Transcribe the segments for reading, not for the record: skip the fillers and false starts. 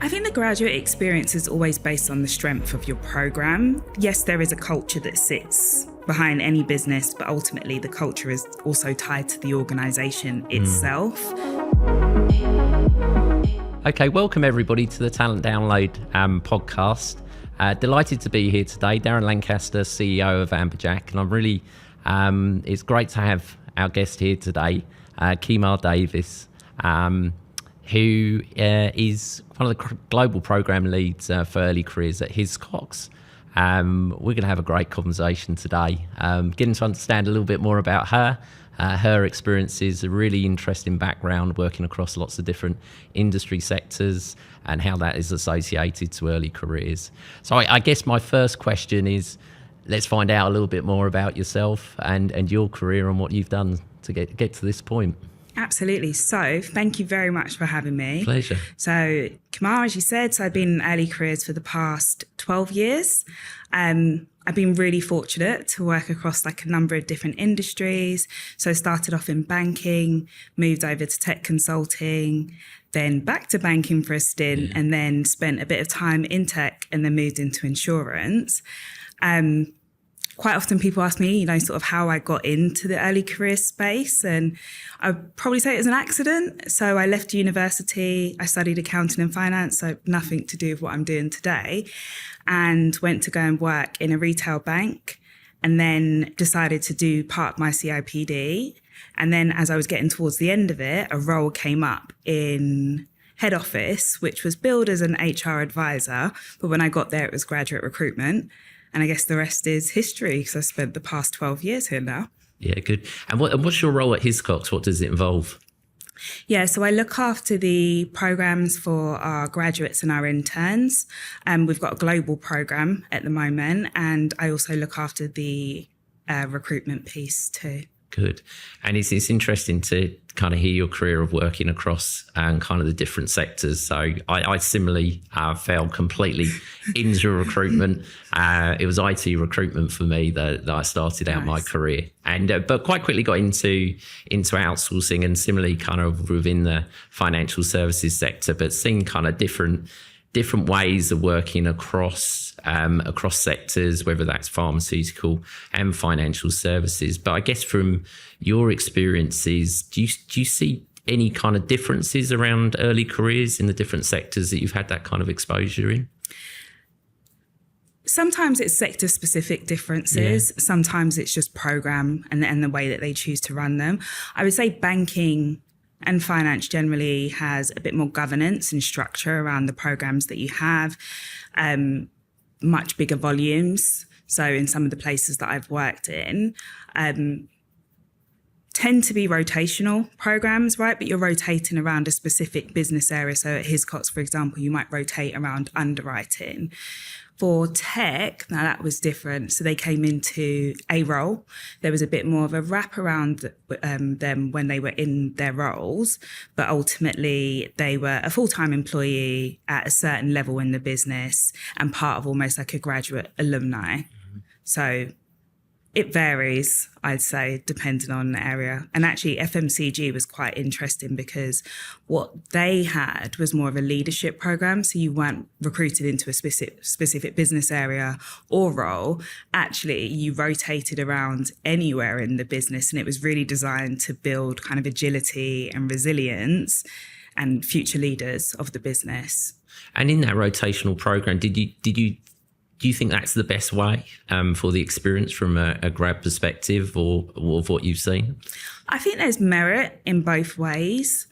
I think the graduate experience is always based on the strength of your program. Yes, there is a culture that sits behind any business, but ultimately the culture is also tied to the organisation itself. Okay, welcome everybody to the Talent Download podcast. Delighted to be here today. Darren Lancaster, CEO of Amberjack, and I'm really, it's great to have our guest here today, Kema Davies, who is one of the global program leads for early careers at Hiscox. We're going to have a great conversation today, getting to understand a little bit more about her. Her experiences, a really interesting background working across lots of different industry sectors and how that is associated to early careers. So I guess my first question is, let's find out a little bit more about yourself and your career and what you've done to get to this point. Absolutely. So thank you very much for having me. Pleasure. So Kema, as you said, I've been in early careers for the past 12 years. I've been really fortunate to work across a number of different industries. So I started off in banking, moved over to tech consulting, then back to banking for a stint, and then spent a bit of time in tech and then moved into insurance. Quite often people ask me, sort of how I got into the early career space, and I'd probably say it was an accident. So I left university, I studied accounting and finance, so nothing to do with what I'm doing today, and went to go and work in a retail bank, and then decided to do part of my CIPD. And then as I was getting towards the end of it, a role came up in head office, which was billed as an HR advisor, but when I got there, it was graduate recruitment. And I guess the rest is history, because I spent the past 12 years here now. Yeah, good. And what's your role at Hiscox? What does it involve? Yeah, so I look after the programs for our graduates and our interns. We've got a global program at the moment, and I also look after the recruitment piece too. Good. And it's interesting to kind of hear your career of working across kind of the different sectors. So I similarly fell completely into recruitment. It was IT recruitment for me that I started out my career, and but quite quickly got into outsourcing, and similarly kind of within the financial services sector, but seeing kind of different ways of working across sectors, whether that's pharmaceutical and financial services. But I guess from your experiences, do you see any kind of differences around early careers in the different sectors that you've had that kind of exposure in? Sometimes it's sector-specific differences. Yeah. Sometimes it's just program and the way that they choose to run them. I would say banking and finance generally has a bit more governance and structure around the programs that you have, much bigger volumes. So in some of the places that I've worked in, tend to be rotational programs, right? But you're rotating around a specific business area. So at Hiscox, for example, you might rotate around underwriting. For tech, now that was different. So they came into a role. There was a bit more of a wraparound them when they were in their roles, but ultimately they were a full-time employee at a certain level in the business and part of almost like a graduate alumni. Mm-hmm. So it varies, I'd say, depending on the area. And actually FMCG was quite interesting because what they had was more of a leadership program. So you weren't recruited into a specific business area or role. Actually, you rotated around anywhere in the business, and it was really designed to build kind of agility and resilience and future leaders of the business. And in that rotational program, do you think that's the best way for the experience from a grad perspective or of what you've seen? I think there's merit in both ways.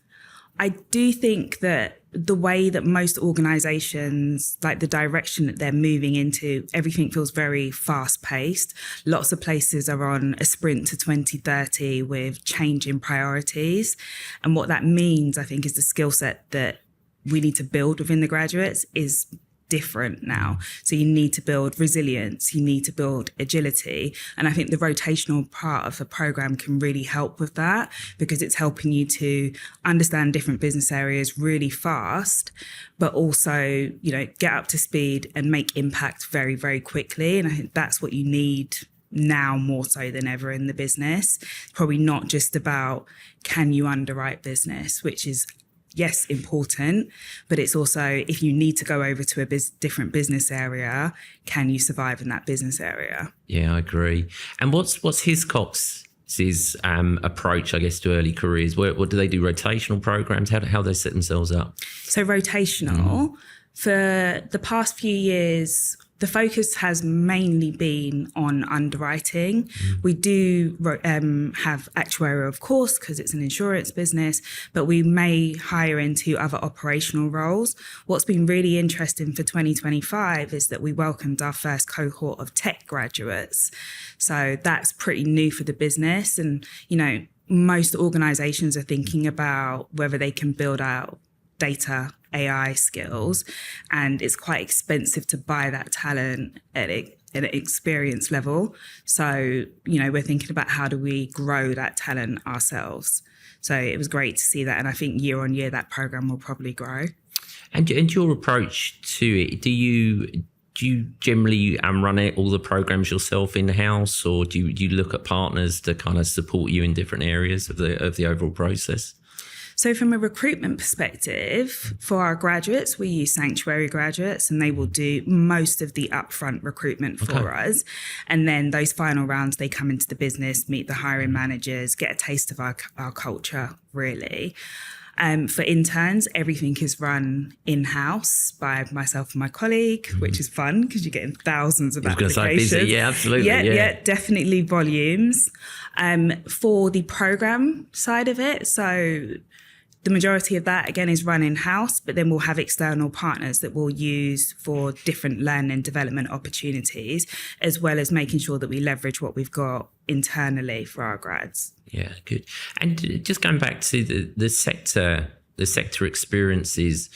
I do think that the way that most organisations, like the direction that they're moving into, everything feels very fast paced. Lots of places are on a sprint to 2030 with changing priorities. And what that means, I think, is the skill set that we need to build within the graduates is different now. So you need to build resilience, you need to build agility. And I think the rotational part of the program can really help with that, because it's helping you to understand different business areas really fast, but also, get up to speed and make impact very, very quickly. And I think that's what you need now more so than ever in the business. Probably not just about can you underwrite business, which is yes, important, but it's also, if you need to go over to a different business area, can you survive in that business area? Yeah, I agree. And what's Hiscox's approach, I guess, to early careers? What do they do? Rotational programs? How do they set themselves up? So rotational, for the past few years, the focus has mainly been on underwriting. We do have actuarial, of course, because it's an insurance business, but we may hire into other operational roles. What's been really interesting for 2025 is that we welcomed our first cohort of tech graduates. So that's pretty new for the business. And, most organizations are thinking about whether they can build out data AI skills, and it's quite expensive to buy that talent at an experience level. So, we're thinking about how do we grow that talent ourselves. So it was great to see that. And I think year on year, that program will probably grow. And your approach to it, do you generally run all the programs yourself in-house, or do you look at partners to kind of support you in different areas of the overall process? So from a recruitment perspective, for our graduates, we use Sanctuary graduates, and they will do most of the upfront recruitment for us. And then those final rounds, they come into the business, meet the hiring managers, get a taste of our culture, really. For interns, everything is run in-house by myself and my colleague, which is fun because you're getting thousands of applications. Busy. Yeah, absolutely. Yeah, definitely volumes. For the program side of it, so the majority of that, again, is run in-house, but then we'll have external partners that we'll use for different learning and development opportunities, as well as making sure that we leverage what we've got internally for our grads. Yeah, good. And just going back to the sector experiences,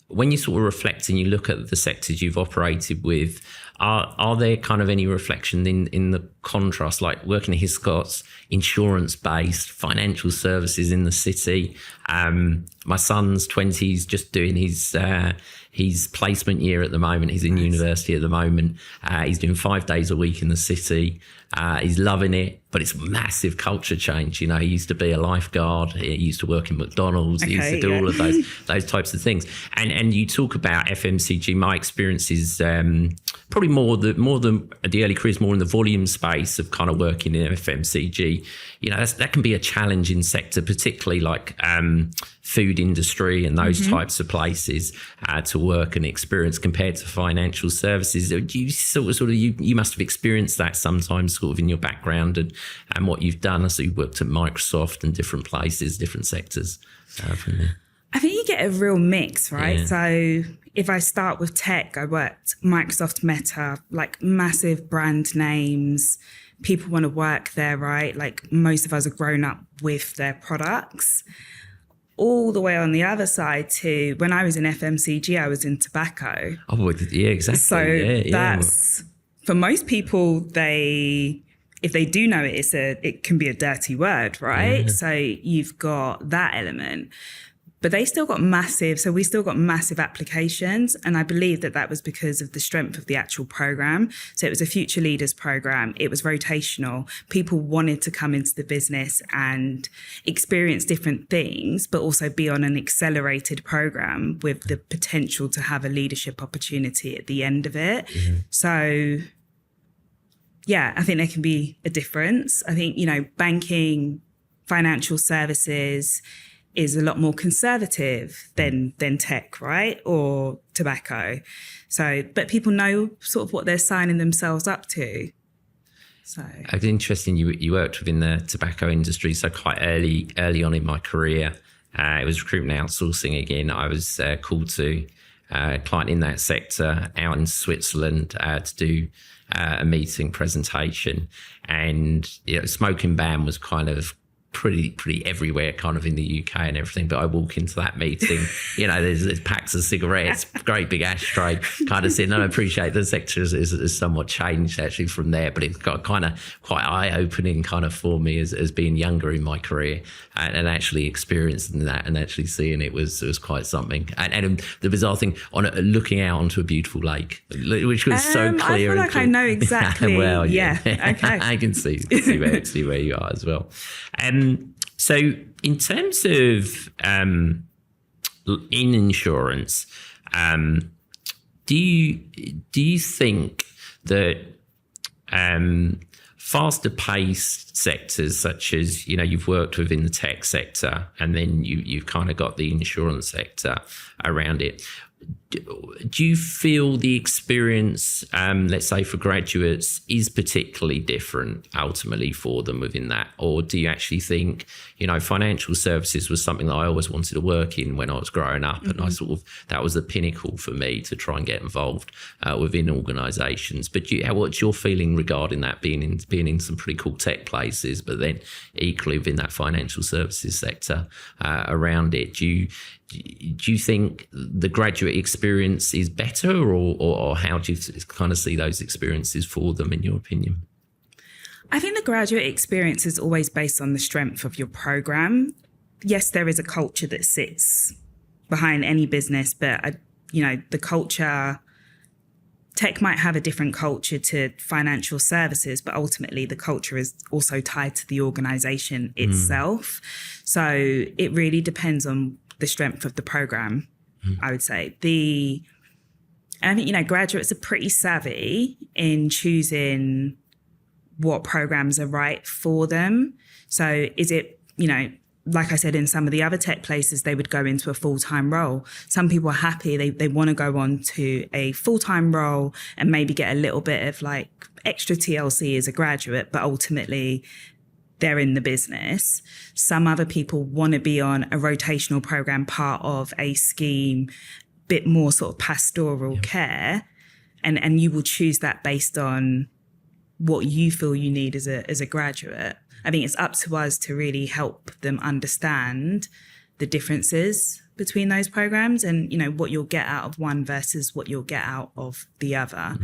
when you sort of reflect and you look at the sectors you've operated with, are there kind of any reflection in the contrast, like working at Hiscox, insurance-based, financial services in the city? My son's 20s, just doing his placement year at the moment. He's in university at the moment. He's doing 5 days a week in the city. He's loving it, but it's massive culture change. He used to be a lifeguard. He used to work in McDonald's. He used to do all of those types of things. And you talk about FMCG. My experience is probably more than the early careers, more in the volume space of kind of working in FMCG. That can be a challenging sector, particularly like food industry and those types of places to work and experience compared to financial services. Do you you must have experienced that sometimes sort of in your background and what you've done. So you've worked at Microsoft and different places, different sectors from there. I think you get a real mix, right? Yeah. So if I start with tech, I worked Microsoft, Meta, like massive brand names. People want to work there, right? Like most of us are grown up with their products. All the way on the other side to when I was in FMCG, I was in tobacco. Oh, yeah, exactly. So that's, for most people, if they do know it, it can be a dirty word, right? Yeah. So you've got that element. But we still got massive applications. And I believe that was because of the strength of the actual program. So it was a future leaders program. It was rotational. People wanted to come into the business and experience different things, but also be on an accelerated program with the potential to have a leadership opportunity at the end of it. Mm-hmm. So yeah, I think there can be a difference. I think, banking, financial services is a lot more conservative than tech, right? Or tobacco. So, but people know sort of what they're signing themselves up to. So it's interesting. You worked within the tobacco industry, so quite early on in my career. It was recruitment outsourcing again. I was called to a client in that sector out in Switzerland to do a meeting presentation, and smoking ban was kind of pretty everywhere kind of in the UK and everything. But I walk into that meeting, there's packs of cigarettes, great big ashtray, kind of saying, I appreciate the sector is somewhat changed actually from there, but it's got kind of quite eye-opening kind of for me as being younger in my career and actually experiencing that and actually seeing it was quite something. And the bizarre thing on looking out onto a beautiful lake, which was so clear. I feel like I know exactly. Well, yeah. Okay. I can see where you are as well. So in terms of in insurance, do you think that faster paced sectors such as, you've worked within the tech sector and then you've kind of got the insurance sector around it, do you feel the experience, let's say for graduates, is particularly different ultimately for them within that? Or do you actually think, financial services was something that I always wanted to work in when I was growing up, and that was the pinnacle for me to try and get involved within organisations? But what's your feeling regarding that, being in some pretty cool tech places, but then equally within that financial services sector around it? Do you think the graduate experience is better, or how do you kind of see those experiences for them, in your opinion? I think the graduate experience is always based on the strength of your program. Yes, there is a culture that sits behind any business, but the culture, tech might have a different culture to financial services, but ultimately the culture is also tied to the organisation itself. So it really depends on the strength of the program, I would say. I think, graduates are pretty savvy in choosing what programs are right for them. So is it, like I said, in some of the other tech places, they would go into a full-time role. Some people are happy. They want to go on to a full-time role and maybe get a little bit of like extra TLC as a graduate, but ultimately they're in the business. Some other people want to be on a rotational program, part of a scheme, bit more sort of pastoral care. And you will choose that based on what you feel you need as a graduate. I think it's up to us to really help them understand the differences between those programs and, what you'll get out of one versus what you'll get out of the other.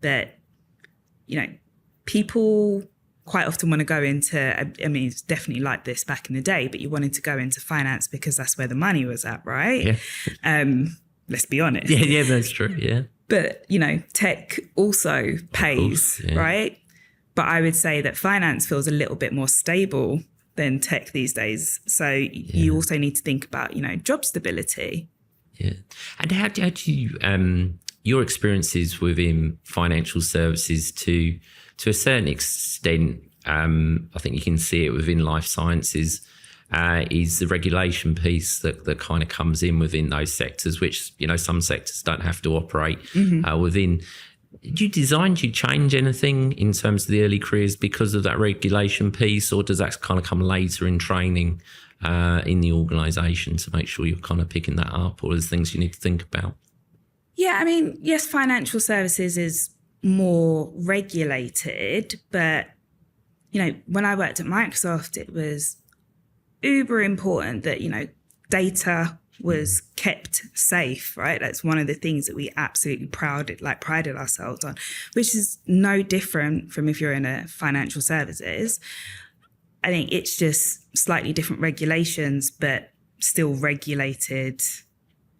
But, people quite often want to go into, it's definitely like this back in the day, but you wanted to go into finance because that's where the money was at, right? Yeah. Let's be honest. Yeah, that's true, yeah. But, tech also pays, right? But I would say that finance feels a little bit more stable than tech these days. So you also need to think about, job stability. Yeah. And how do you, your experiences within financial services to a certain extent, I think you can see it within life sciences, is the regulation piece that kind of comes in within those sectors, which, some sectors don't have to operate within. Do you change anything in terms of the early careers because of that regulation piece, or does that kind of come later in training in the organisation to make sure you're kind of picking that up, or there's things you need to think about? Yeah, yes, financial services is more regulated, but, when I worked at Microsoft, it was uber important that, data was kept safe, right? That's one of the things that we absolutely prided ourselves on, which is no different from if you're in a financial services. I think it's just slightly different regulations, but still regulated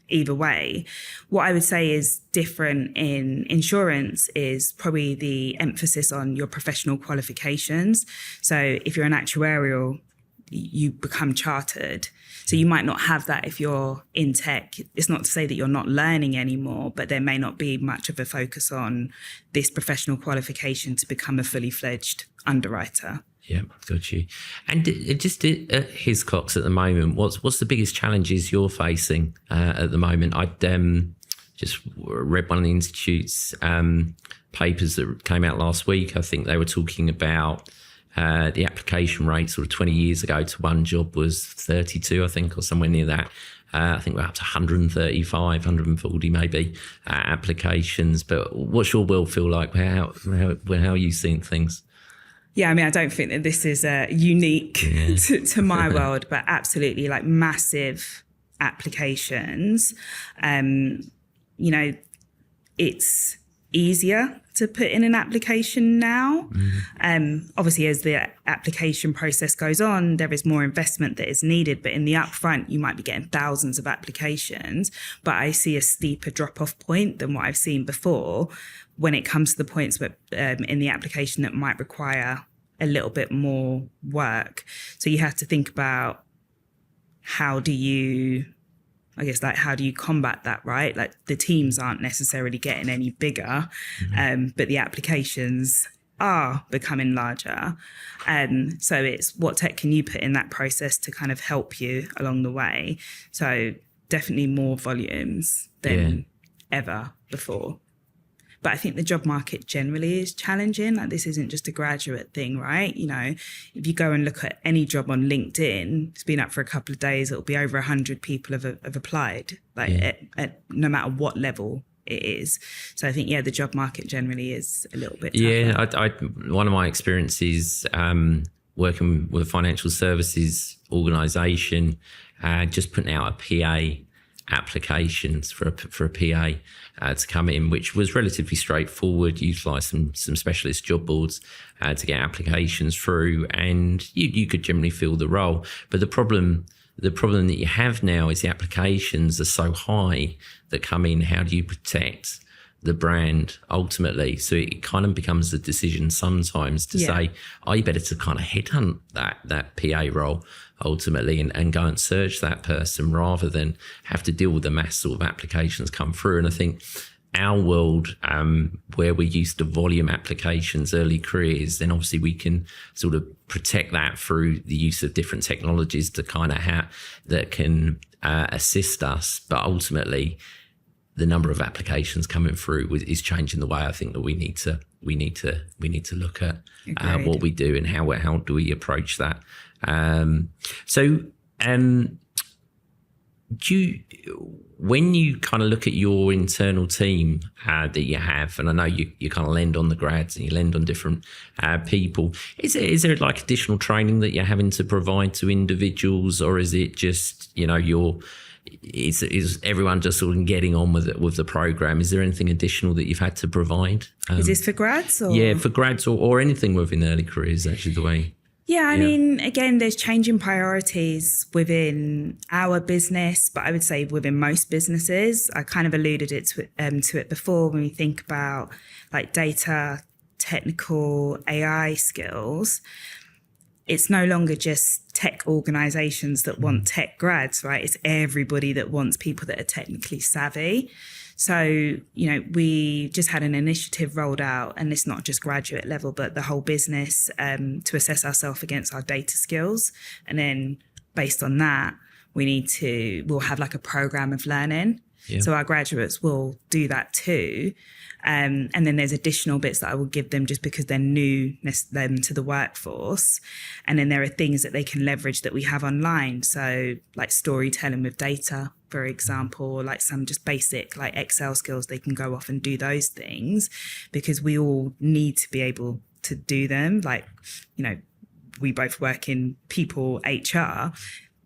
either way. What I would say is different in insurance is probably the emphasis on your professional qualifications. So if you're an actuarial, you become chartered. So you might not have that if you're in tech. It's not to say that you're not learning anymore, but there may not be much of a focus on this professional qualification to become a fully fledged underwriter. Yeah, got you. And just at Hiscox at the moment, what's the biggest challenges you're facing at the moment? I just read one of the Institute's papers that came out last week. I think they were talking about the application rate sort of 20 years ago to one job was 32, I think, or somewhere near that. I think we're up to 135, 140 maybe applications. But what's your world feel like? How are you seeing things? Yeah, I don't think that this is unique to my world, but absolutely like massive applications. It's easier to put in an application now. Obviously, as the application process goes on, there is more investment that is needed. But in the upfront, you might be getting thousands of applications. But I see a steeper drop-off point than what I've seen before when it comes to the points in the application that might require a little bit more work. So you have to think about how do you I guess, like, how do you combat that, right? Like, the teams aren't necessarily getting any bigger, but the applications are becoming larger. So it's what tech can you put in that process to kind of help you along the way? So definitely more volumes than ever before. But I think the job market generally is challenging. Like, this isn't just a graduate thing, right? You know, if you go and look at any job on LinkedIn, it's been up for a couple of days, it'll be over 100 people have applied, like at no matter what level it is. So I think, the job market generally is a little bit tougher. Yeah, one of my experiences working with a financial services organisation, just putting out a PA applications for a PA to come in, which was relatively straightforward, utilised some specialist job boards to get applications through, and you could generally fill the role. But the problem that you have now is the applications are so high that come in. How do you protect the brand ultimately? So it kind of becomes a decision sometimes to say, are you better to kind of headhunt that PA role ultimately and go and search that person rather than have to deal with the mass sort of applications come through. And I think our world, where we're used to volume applications, early careers, then obviously we can sort of protect that through the use of different technologies to kind of that can assist us. But ultimately, the number of applications coming through is changing the way I think that we need to look at what we do and how do we approach that. When you kind of look at your internal team that you have, and I know you kind of lend on the grads and you lend on different people, is there like additional training that you're having to provide to individuals, or is it just, is everyone just sort of getting on with the program? Is there anything additional that you've had to provide? Is this for grads? Or? Yeah, for grads or anything within early careers, actually, the way. Yeah, I mean, again, there's changing priorities within our business, but I would say within most businesses. I kind of alluded to it before when we think about like data, technical, AI skills. It's no longer just tech organizations that want tech grads, right? It's everybody that wants people that are technically savvy. So, we just had an initiative rolled out, and it's not just graduate level, but the whole business to assess ourselves against our data skills. And then based on that, we'll have like a program of learning. Yeah. So our graduates will do that too. And then there's additional bits that I will give them just because they're new to the workforce. And then there are things that they can leverage that we have online. So like storytelling with data, for example, or like some just basic like Excel skills, they can go off and do those things because we all need to be able to do them. Like, we both work in people HR,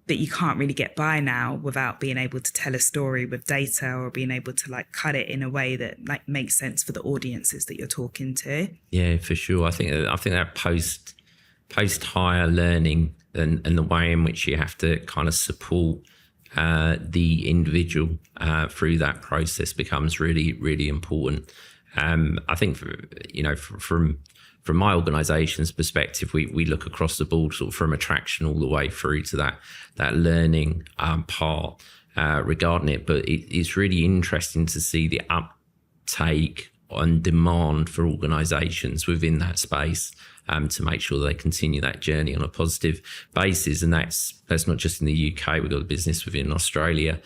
but you can't really get by now without being able to tell a story with data or being able to like cut it in a way that like makes sense for the audiences that you're talking to. Yeah, for sure. I think that post hire learning and the way in which you have to kind of support the individual through that process becomes really, really important. I think from my organisation's perspective, we look across the board sort of from attraction all the way through to that learning part regarding it. But it's really interesting to see the uptake and demand for organisations within that space to make sure they continue that journey on a positive basis. And that's not just in the UK. We've got a business within Australia,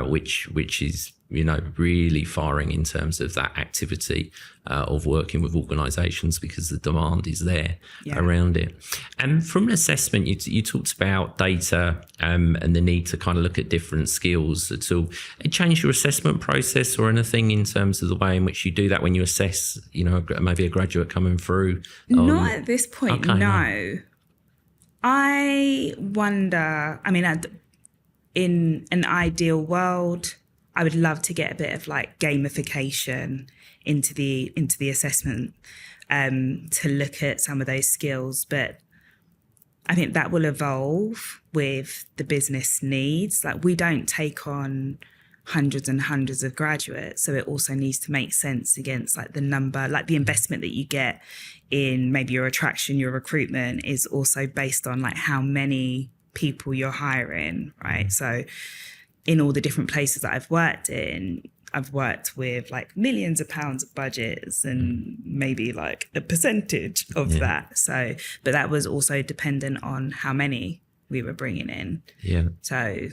which is really firing in terms of that activity of working with organisations because the demand is there around it. And from an assessment, you talked about data and the need to kind of look at different skills at all. It changed your assessment process or anything in terms of the way in which you do that when you assess, maybe a graduate coming through? Not at this point, okay, no. I wonder, in an ideal world, I would love to get a bit of like gamification into the assessment to look at some of those skills. But I think that will evolve with the business needs. Like, we don't take on hundreds and hundreds of graduates. So it also needs to make sense against like the number, like the investment that you get in maybe your attraction, your recruitment is also based on like how many people you're hiring, right? So in all the different places that I've worked in, I've worked with like millions of pounds of budgets and maybe like a percentage of that. So, but that was also dependent on how many we were bringing in. Yeah. So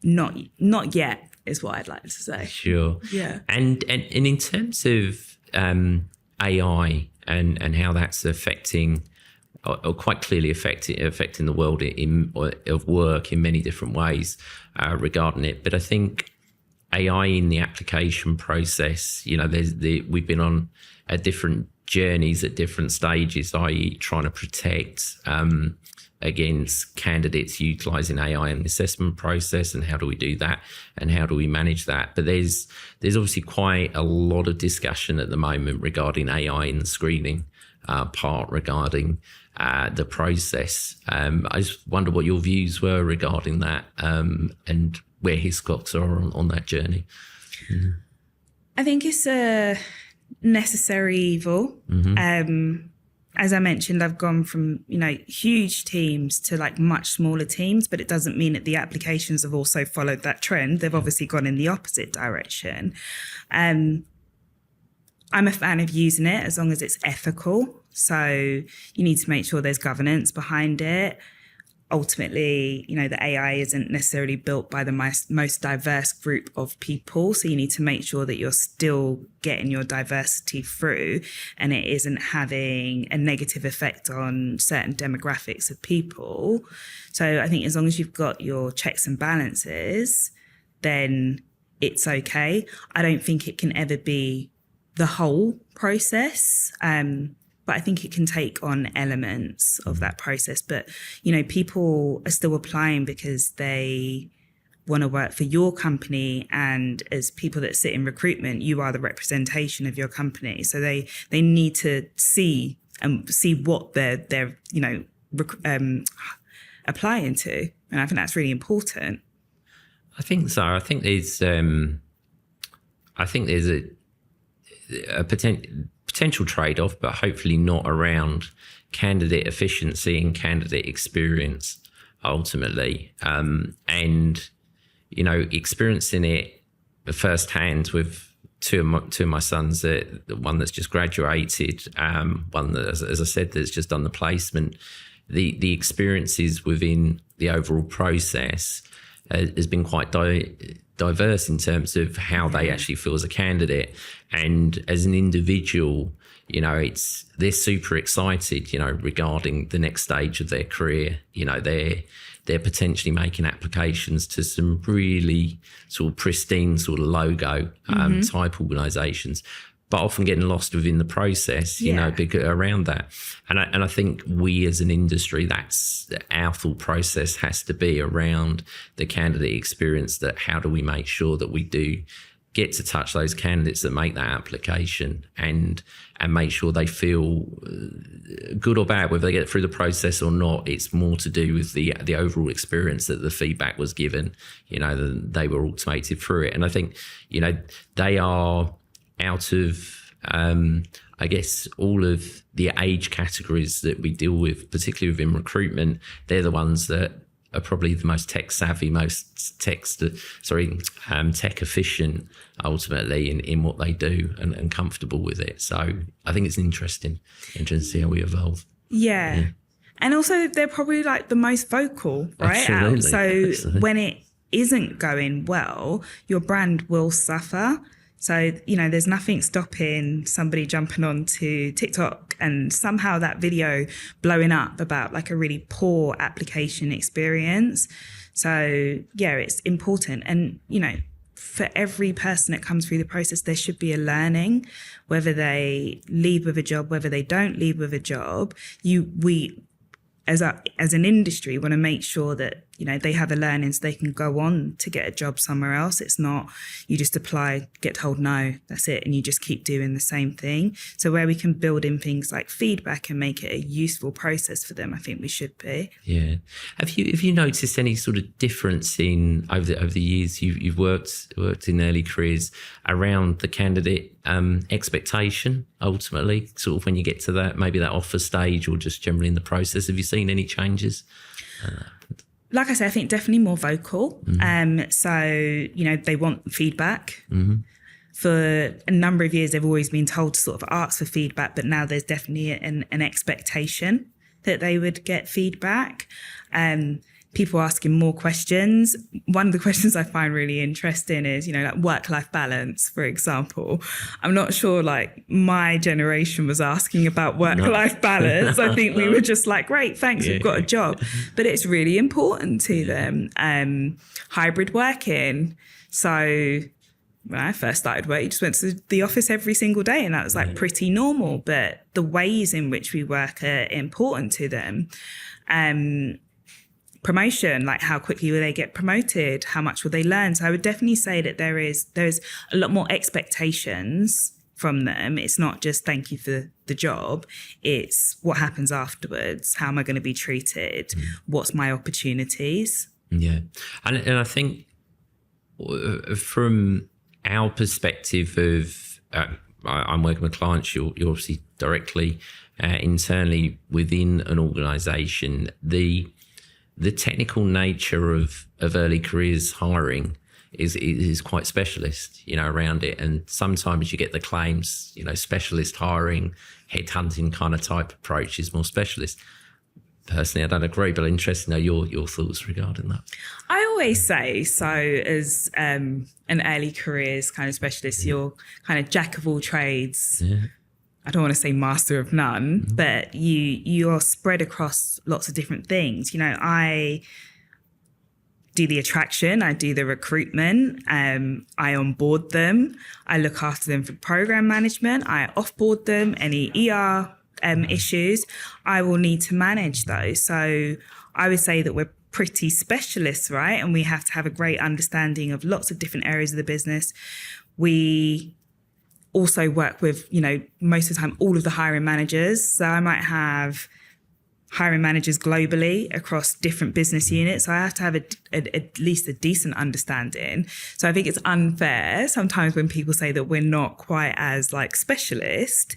not yet is what I'd like to say. Sure. Yeah. And in terms of AI and how that's affecting or quite clearly affecting the world of work in many different ways regarding it. But I think AI in the application process, we've been on different journeys at different stages, i.e. trying to protect against candidates utilising AI in the assessment process, and how do we do that and how do we manage that. But there's obviously quite a lot of discussion at the moment regarding AI in the screening part regarding the process. I just wonder what your views were regarding that and where Hiscox are on that journey. I think it's a necessary evil. As I mentioned, I've gone from, huge teams to like much smaller teams, but it doesn't mean that the applications have also followed that trend. They've obviously gone in the opposite direction. I'm a fan of using it as long as it's ethical. So you need to make sure there's governance behind it. Ultimately, the AI isn't necessarily built by the most diverse group of people. So you need to make sure that you're still getting your diversity through and it isn't having a negative effect on certain demographics of people. So I think as long as you've got your checks and balances, then it's okay. I don't think it can ever be the whole process. But I think it can take on elements of that process. But, people are still applying because they want to work for your company. And as people that sit in recruitment, you are the representation of your company. So they need to see what they're applying to. And I think that's really important. I think so. I think there's a potential trade-off, but hopefully not around candidate efficiency and candidate experience ultimately. Experiencing it firsthand with two of my sons, the one that's just graduated, one that, as I said, that's just done the placement. The experiences within the overall process has been quite diverse in terms of how they actually feel as a candidate, and as an individual, they're super excited, regarding the next stage of their career. They're potentially making applications to some really sort of pristine sort of logo type organisations, but often getting lost within the process, around that. And I think we as an industry, that's our thought process has to be around the candidate experience, that how do we make sure that we do get to touch those candidates that make that application and make sure they feel good or bad, whether they get through the process or not. It's more to do with the overall experience that the feedback was given, they were automated through it. And I think, they are out of, I guess, all of the age categories that we deal with, particularly within recruitment, they're the ones that are probably the most tech savvy, most tech efficient ultimately in what they do and comfortable with it. So I think it's interesting to see how we evolve. Yeah. And also they're probably like the most vocal, right? Absolutely. When it isn't going well, your brand will suffer. So, there's nothing stopping somebody jumping onto TikTok and somehow that video blowing up about like a really poor application experience. So, yeah, it's important. And, for every person that comes through the process, there should be a learning, whether they leave with a job, whether they don't leave with a job. We as an industry want to make sure that, they have a learning so they can go on to get a job somewhere else. It's not you just apply, get told no, that's it, and you just keep doing the same thing. So where we can build in things like feedback and make it a useful process for them, I think we should be. Yeah. Have you noticed any sort of difference in over the years you've worked in early careers around the candidate expectation ultimately, sort of when you get to that, maybe that offer stage or just generally in the process? Have you seen any changes? Like I said, I think definitely more vocal. So, they want feedback. For a number of years, they've always been told to sort of ask for feedback, but now there's definitely an expectation that they would get feedback. People asking more questions. One of the questions I find really interesting is, like work-life balance, for example. I'm not sure like my generation was asking about work-life balance. I think we were just like, great, thanks, we've got a job. But it's really important to them. Hybrid working. So when I first started work, you just went to the office every single day and that was like pretty normal. But the ways in which we work are important to them. Promotion, like how quickly will they get promoted? How much will they learn? So I would definitely say that there's a lot more expectations from them. It's not just thank you for the job. It's what happens afterwards. How am I going to be treated? What's my opportunities? Yeah. And I think from our perspective of, I'm working with clients, you're obviously directly internally within an organisation, the technical nature of early careers hiring is quite specialist, around it. And sometimes you get the claims, specialist hiring, headhunting kind of type approach is more specialist. Personally, I don't agree, but I'm interested to know your thoughts regarding that. I always say, so as an early careers kind of specialist, you're kind of jack of all trades. Yeah. I don't want to say master of none, but you are spread across lots of different things. I do the attraction, I do the recruitment, I onboard them, I look after them for program management, I offboard them, any ER issues, I will need to manage those. So I would say that we're pretty specialists, right? And we have to have a great understanding of lots of different areas of the business. We also work with, most of the time, all of the hiring managers. So I might have hiring managers globally across different business units. So I have to have at least a decent understanding. So I think it's unfair sometimes when people say that we're not quite as like specialist.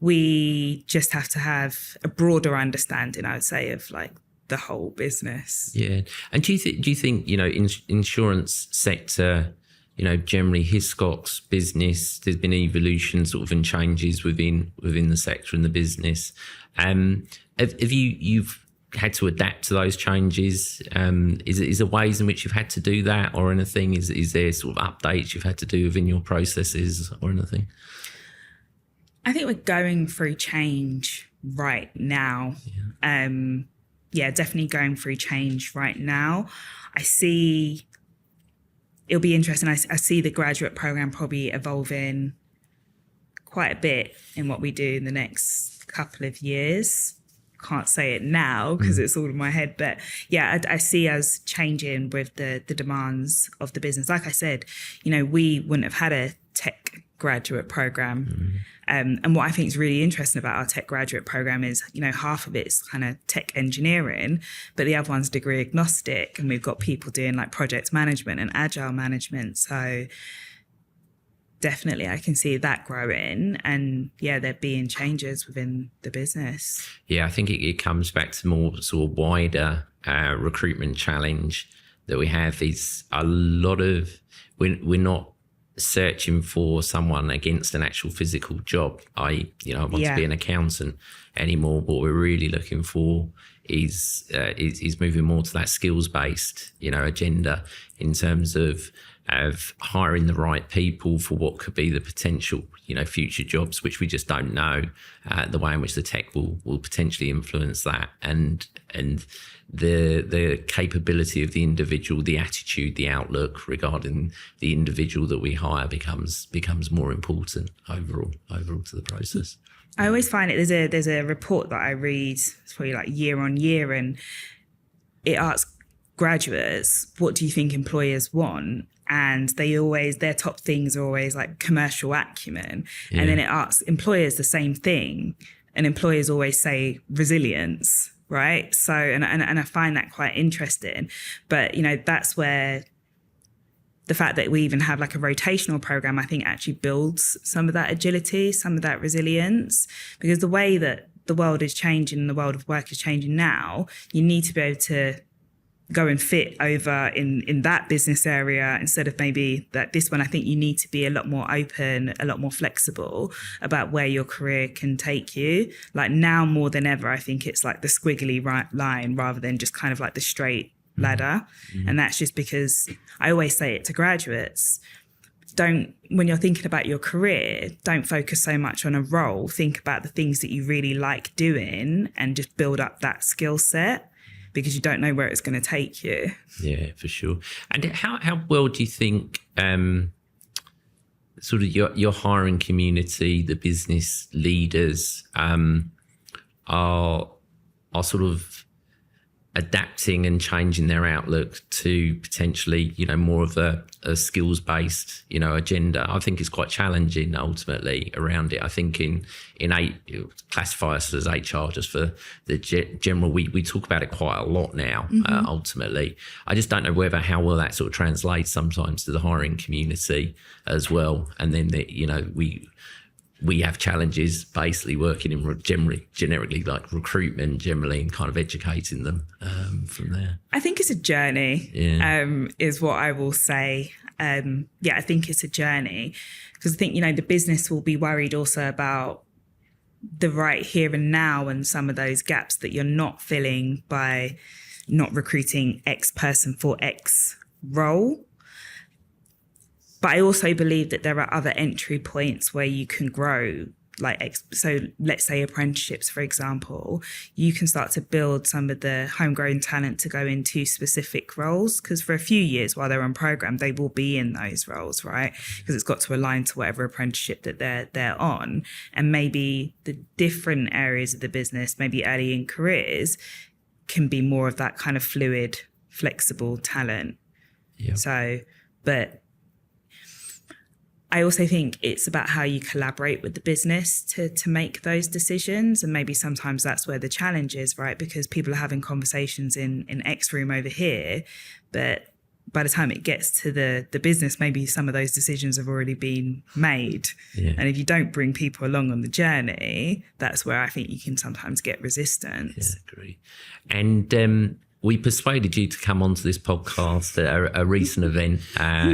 We just have to have a broader understanding, I would say, of like the whole business. Yeah. And do you think, insurance sector, generally Hiscox business, there's been evolution sort of and changes within the sector and the business. Have you've had to adapt to those changes? Is there ways in which you've had to do that or anything? Is there sort of updates you've had to do within your processes or anything? I think we're going through change right now. Definitely going through change right now. It'll be interesting. I see the graduate program probably evolving quite a bit in what we do in the next couple of years. Can't say it now because it's all in my head, but yeah, I see us changing with the demands of the business. Like I said, we wouldn't have had a tech graduate program. And what I think is really interesting about our tech graduate program is, half of it's kind of tech engineering, but the other one's degree agnostic. And we've got people doing like project management and agile management. So definitely I can see that growing and there being changes within the business. Yeah, I think it comes back to more sort of wider recruitment challenge that we have is a lot of, we're not searching for someone against an actual physical job. I want to be an accountant anymore. What we're really looking for is moving more to that skills-based, agenda in terms of hiring the right people for what could be the potential, future jobs, which we just don't know, the way in which the tech will potentially influence that, and the capability of the individual, the attitude, the outlook regarding the individual that we hire becomes more important overall to the process. I always find there's a report that I read, it's probably like year on year, and it asks graduates, what do you think employers want? And their top things are always like commercial acumen. Yeah. And then it asks employers the same thing. And employers always say resilience, right? So, and I find that quite interesting. But, that's where the fact that we even have like a rotational program, I think actually builds some of that agility, some of that resilience, because the way that the world is changing and the world of work is changing now, you need to be able to go and fit over in that business area instead of maybe that this one. I think you need to be a lot more open, a lot more flexible about where your career can take you. Like now more than ever, I think it's like the squiggly right line rather than just kind of like the straight ladder. And that's just because I always say it to graduates, when you're thinking about your career, don't focus so much on a role. Think about the things that you really like doing and just build up that skill set, because you don't know where it's going to take you. Yeah, for sure. And how well do you think sort of your hiring community, the business leaders, are sort of adapting and changing their outlook to potentially, more of a skills-based, agenda? I think it's quite challenging ultimately around it. I think in classify us as HR just for the general, we talk about it quite a lot now. Ultimately, I just don't know how well that sort of translates sometimes to the hiring community as well. And then we have challenges basically working in generically like recruitment generally and kind of educating them from there. I think it's a journey, is what I will say. I think it's a journey, because I think, the business will be worried also about the right here and now and some of those gaps that you're not filling by not recruiting X person for X role. But I also believe that there are other entry points where you can grow, so let's say apprenticeships, for example. You can start to build some of the homegrown talent to go into specific roles, because for a few years while they're on program, they will be in those roles, right? Because it's got to align to whatever apprenticeship that they're on. And maybe the different areas of the business, maybe early in careers, can be more of that kind of fluid, flexible talent. Yeah. But I also think it's about how you collaborate with the business to make those decisions. And maybe sometimes that's where the challenge is, right? Because people are having conversations in X room over here, but by the time it gets to the business, maybe some of those decisions have already been made. Yeah. And if you don't bring people along on the journey, that's where I think you can sometimes get resistance. Yeah, agree. And we persuaded you to come onto this podcast at a recent event.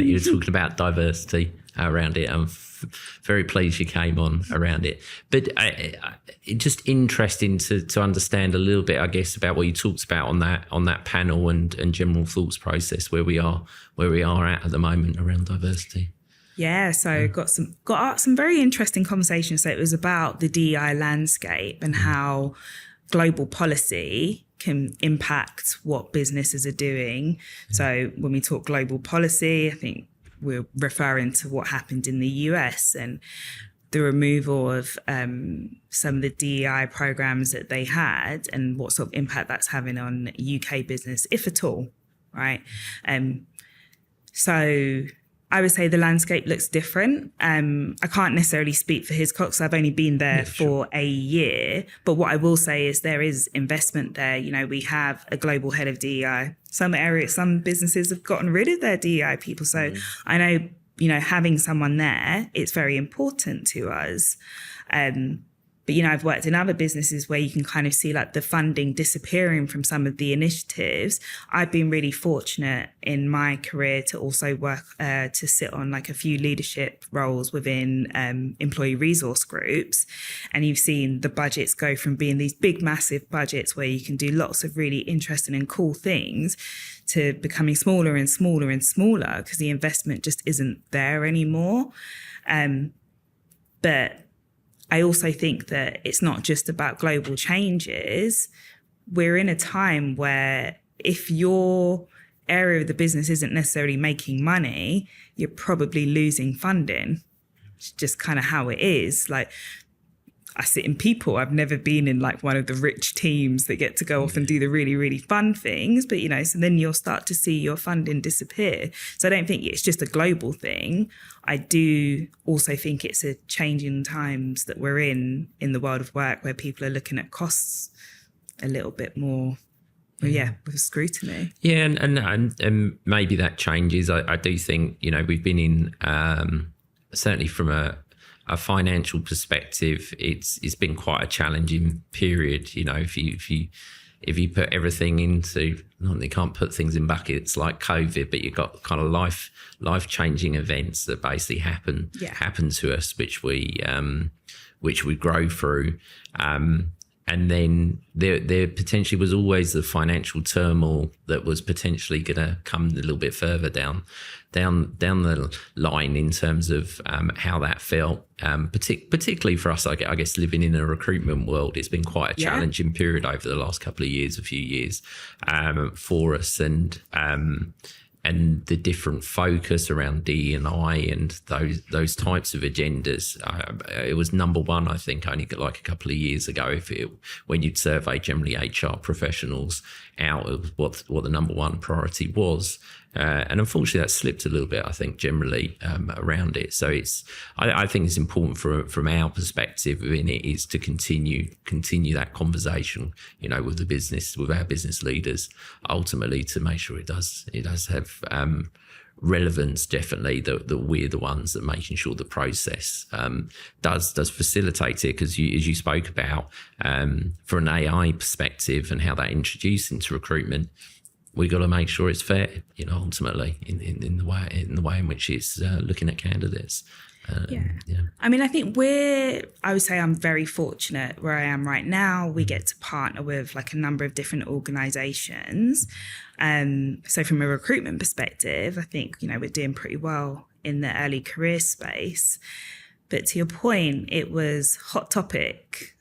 You were talking about diversity around it. I'm very pleased you came on around it. But it's just interesting to understand a little bit, I guess, about what you talked about on that panel and general thoughts process where we are at the moment around diversity. Yeah, so got some very interesting conversations. So it was about the DEI landscape and how global policy can impact what businesses are doing. So when we talk global policy, I think we're referring to what happened in the US and the removal of some of the DEI programs that they had and what sort of impact that's having on UK business, if at all, right? So I would say the landscape looks different. I can't necessarily speak for Hiscox. I've only been there for a year. But what I will say is there is investment there. We have a global head of DEI. Some businesses have gotten rid of their DEI people. So I know, having someone there, it's very important to us. But, I've worked in other businesses where you can kind of see like the funding disappearing from some of the initiatives. I've been really fortunate in my career to also work, to sit on like a few leadership roles within employee resource groups. And you've seen the budgets go from being these big, massive budgets where you can do lots of really interesting and cool things to becoming smaller and smaller and smaller because the investment just isn't there anymore. But I also think that it's not just about global changes. We're in a time where if your area of the business isn't necessarily making money, you're probably losing funding. It's just kind of how it is. Like, I sit in people. I've never been in like one of the rich teams that get to go off and do the really, really fun things. But, so then you'll start to see your funding disappear. So I don't think it's just a global thing. I do also think it's a changing times that we're in the world of work where people are looking at costs a little bit more, with scrutiny. Yeah, and maybe that changes. I do think, we've been in, certainly from a financial perspective, it's been quite a challenging period. If you if you put everything into, not that you can't put things in buckets like COVID, but you've got kind of life changing events that basically happen to us, which we grow through. And then there potentially was always the financial turmoil that was potentially going to come a little bit further down the line in terms of how that felt. Particularly for us, I guess, living in a recruitment world, it's been quite a challenging period over the last couple of years, a few years, for us, and the different focus around D&I and those types of agendas. It was number one, I think, only like a couple of years ago, when you'd survey generally HR professionals out of what the number one priority was. And unfortunately, that slipped a little bit, I think, generally around it. So I think it's important from our perspective in it is to continue that conversation, with our business leaders, ultimately to make sure it does have relevance, definitely, that we're the ones that making sure the process does facilitate it. Because as you spoke about, for an AI perspective and how that introduced into recruitment, we got to make sure it's fair, ultimately in the way in which it's looking at candidates. I mean, I think I would say I'm very fortunate where I am right now. We get to partner with like a number of different organizations. So from a recruitment perspective, I think, we're doing pretty well in the early career space. But to your point, it was hot topic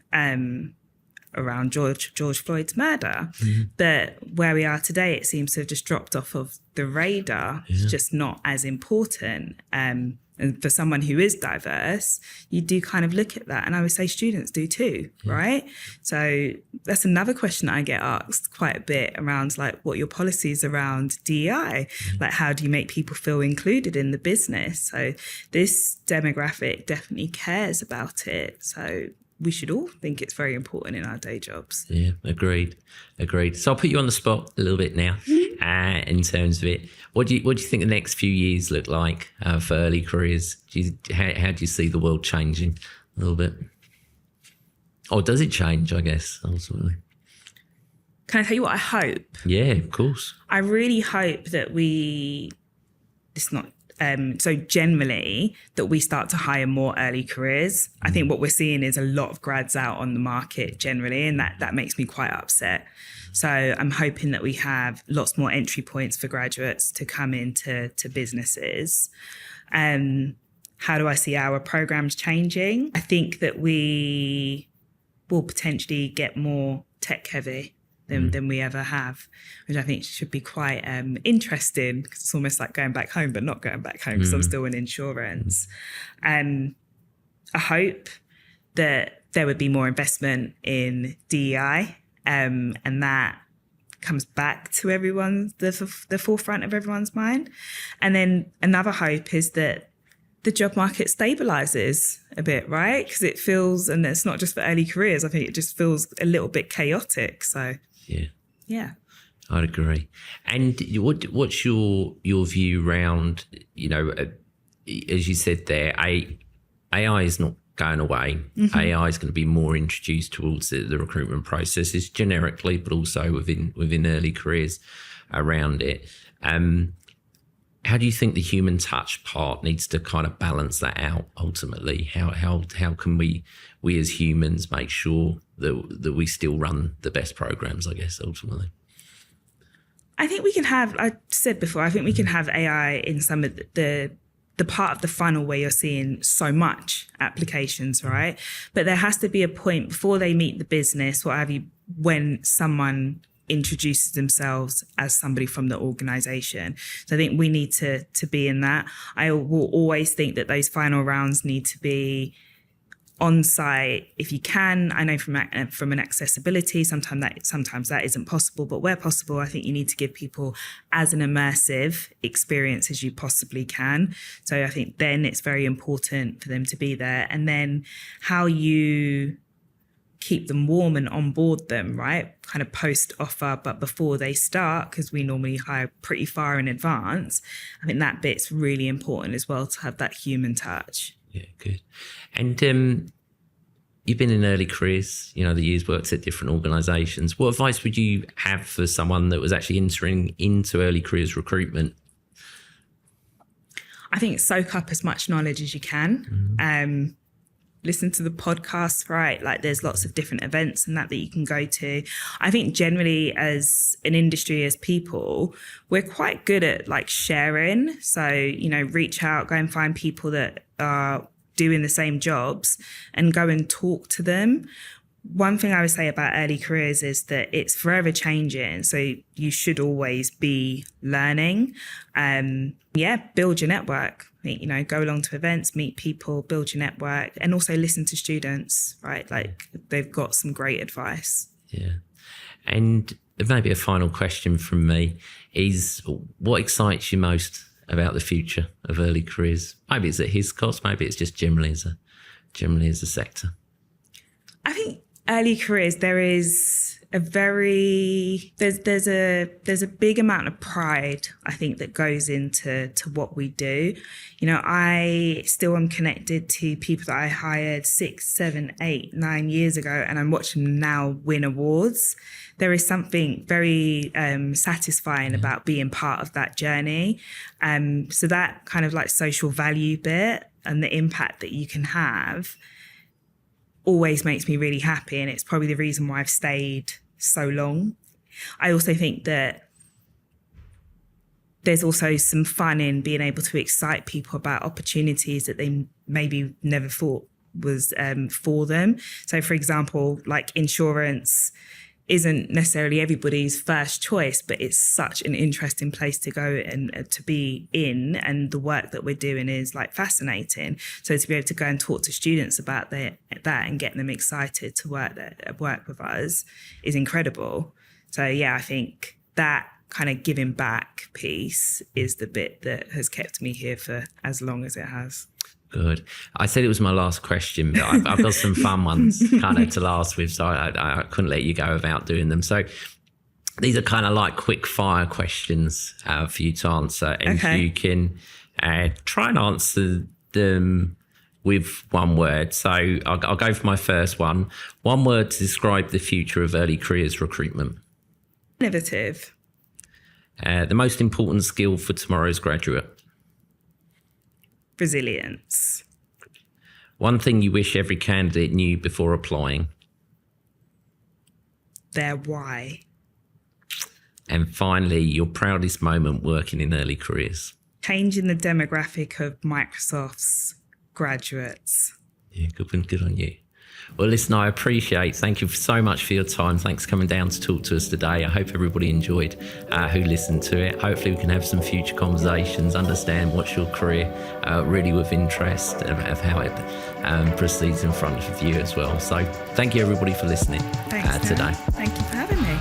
around George Floyd's murder. But where we are today, it seems to have just dropped off of the radar. It's just not as important. And for someone who is diverse, you do kind of look at that. And I would say students do too, right? So that's another question I get asked quite a bit around like what your policies around DEI, like how do you make people feel included in the business? So this demographic definitely cares about it. So we should all think it's very important in our day jobs. Yeah, agreed. So I'll put you on the spot a little bit now in terms of it. What do you think the next few years look like for early careers? How do you see the world changing a little bit? Or does it change, I guess, ultimately? Can I tell you what I hope? Yeah, of course. I really hope that generally that we start to hire more early careers. I think what we're seeing is a lot of grads out on the market generally, and that makes me quite upset. So I'm hoping that we have lots more entry points for graduates to come into businesses. How do I see our programs changing? I think that we will potentially get more tech heavy than we ever have, which I think should be quite interesting, because it's almost like going back home, but not going back home because I'm still in insurance. I hope that there would be more investment in DEI, and that comes back to the forefront of everyone's mind. And then another hope is that the job market stabilizes a bit, right? Because it feels, and it's not just for early careers, I think it just feels a little bit chaotic. So yeah, I'd agree. And what's your view around, as you said there, AI is not going away. AI is going to be more introduced towards the recruitment processes generically, but also within early careers around it. How do you think the human touch part needs to kind of balance that out ultimately? How can we as humans make sure that we still run the best programs, I guess, ultimately? I think we can have, I said before, I think we can have AI in some of the part of the funnel where you're seeing so much applications, right? But there has to be a point before they meet the business, what have you, when someone introduces themselves as somebody from the organization. So I think we need to be in that. I will always think that those final rounds need to be on site if you can. I know from an accessibility, sometimes that isn't possible, but where possible, I think you need to give people as an immersive experience as you possibly can. So I think then it's very important for them to be there. And then how you keep them warm and onboard them, right? Kind of post offer, but before they start, because we normally hire pretty far in advance. I think that bit's really important as well, to have that human touch. Yeah, good. And You've been in early careers, the years worked at different organisations. What advice would you have for someone that was actually entering into early careers recruitment? I think soak up as much knowledge as you can. Listen to the podcasts, right? Like there's lots of different events and that you can go to. I think generally as an industry, as people, we're quite good at like sharing. So, reach out, go and find people that are doing the same jobs and go and talk to them. One thing I would say about early careers is that it's forever changing. So you should always be learning. Build your network. Go along to events, meet people, build your network, and also listen to students, right? Like they've got some great advice. Yeah. And maybe a final question from me is, what excites you most about the future of early careers? Maybe it's at Hiscox, maybe it's just generally as a sector. I think early careers, there's a big amount of pride, I think, that goes into what we do. I still am connected to people that I hired 6, 7, 8, 9 years ago, and I'm watching them now win awards. There is something very satisfying about being part of that journey. So that kind of like social value bit and the impact that you can have always makes me really happy. And it's probably the reason why I've stayed so long. I also think that there's also some fun in being able to excite people about opportunities that they maybe never thought was for them. So for example, like insurance isn't necessarily everybody's first choice, but it's such an interesting place to go and to be in. And the work that we're doing is like fascinating. So to be able to go and talk to students about that and get them excited to work with us is incredible. So yeah, I think that kind of giving back piece is the bit that has kept me here for as long as it has. Good. I said it was my last question, but I've got some fun ones kind of to last with, so I couldn't let you go without doing them. So these are kind of like quick fire questions for you to answer, and you can try and answer them with one word. So I'll go for my first one. One word to describe the future of early careers recruitment. Innovative. The most important skill for tomorrow's graduate. Resilience. One thing you wish every candidate knew before applying. Their why. And finally, your proudest moment working in early careers. Changing the demographic of Microsoft's graduates. Yeah, good on you. Well, listen, thank you so much for your time. Thanks for coming down to talk to us today. I hope everybody enjoyed who listened to it. Hopefully we can have some future conversations, understand what's your career really with interest of how it proceeds in front of you as well. So thank you everybody for listening today. Thank you for having me.